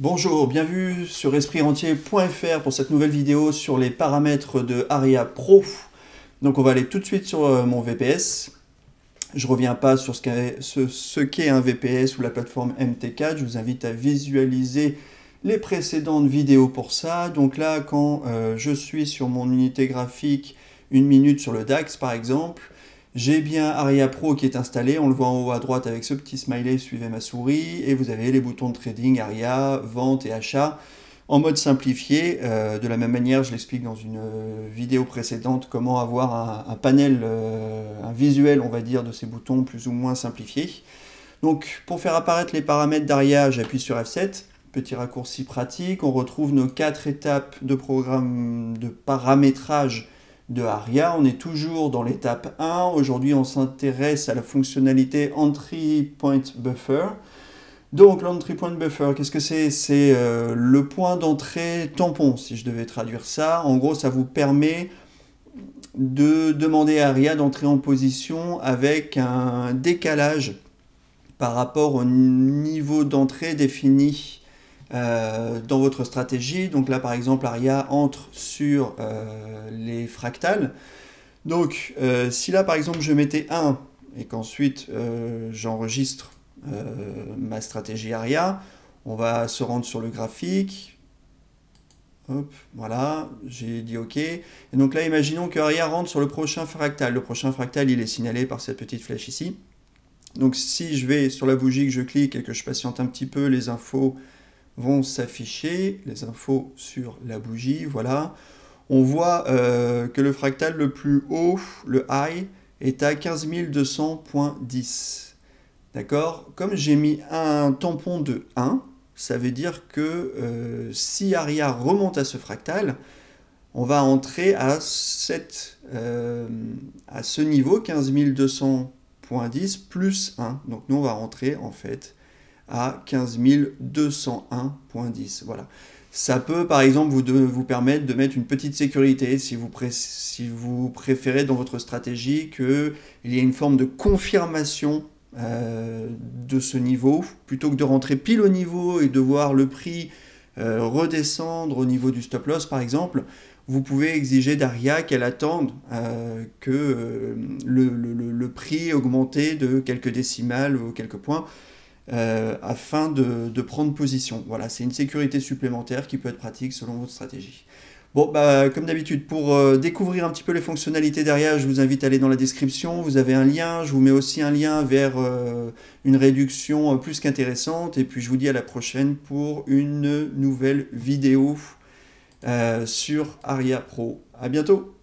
Bonjour, bienvenue sur espritentier.fr pour cette nouvelle vidéo sur les paramètres de Aria Pro. Donc on va aller tout de suite sur mon VPS. Je ne reviens pas sur ce qu'est un VPS ou la plateforme MT4. Je vous invite à visualiser les précédentes vidéos pour ça. Donc là, quand je suis sur mon unité graphique, 1 minute sur le DAX par exemple, j'ai bien Aria Pro qui est installé, on le voit en haut à droite avec ce petit smiley, suivez ma souris, et vous avez les boutons de trading, Aria, vente et achat, en mode simplifié. De la même manière, je l'explique dans une vidéo précédente, comment avoir un panel, un visuel, on va dire, de ces boutons plus ou moins simplifiés. Donc, pour faire apparaître les paramètres d'Aria, j'appuie sur F7, petit raccourci pratique, on retrouve nos 4 étapes de programme de paramétrage de Aria. On est toujours dans l'étape 1. Aujourd'hui, on s'intéresse à la fonctionnalité Entry Point Buffer. Donc, l'Entry Point Buffer, qu'est-ce que c'est? C'est le point d'entrée tampon, si je devais traduire ça. En gros, ça vous permet de demander à Aria d'entrer en position avec un décalage par rapport au niveau d'entrée défini dans votre stratégie. Donc là, par exemple, Aria entre sur les fractales. Donc, si là, par exemple, je mettais 1 et qu'ensuite j'enregistre ma stratégie Aria, on va se rendre sur le graphique. Hop, voilà, j'ai dit OK. Et donc là, imaginons que Aria rentre sur le prochain fractal. Le prochain fractal, il est signalé par cette petite flèche ici. Donc si je vais sur la bougie, que je clique et que je patiente un petit peu, les infos vont s'afficher, les infos sur la bougie, voilà. On voit que le fractal le plus haut, le high, est à 15 200.10. D'accord? Comme j'ai mis un tampon de 1, ça veut dire que si Aria remonte à ce fractal, on va entrer à ce niveau, 15 200.10 plus 1. Donc nous, on va rentrer en fait à 15 201.10. Voilà. Ça peut par exemple vous permettre de mettre une petite sécurité si vous préférez dans votre stratégie qu'il y ait une forme de confirmation de ce niveau, plutôt que de rentrer pile au niveau et de voir le prix redescendre au niveau du stop loss par exemple. Vous pouvez exiger d'Aria qu'elle attende que le prix augmente de quelques décimales ou quelques points afin de prendre position. Voilà, c'est une sécurité supplémentaire qui peut être pratique selon votre stratégie. Bon, bah, comme d'habitude, pour découvrir un petit peu les fonctionnalités derrière, je vous invite à aller dans la description. Vous avez un lien, je vous mets aussi un lien vers une réduction plus qu'intéressante. Et puis je vous dis à la prochaine pour une nouvelle vidéo sur Aria Pro. À bientôt!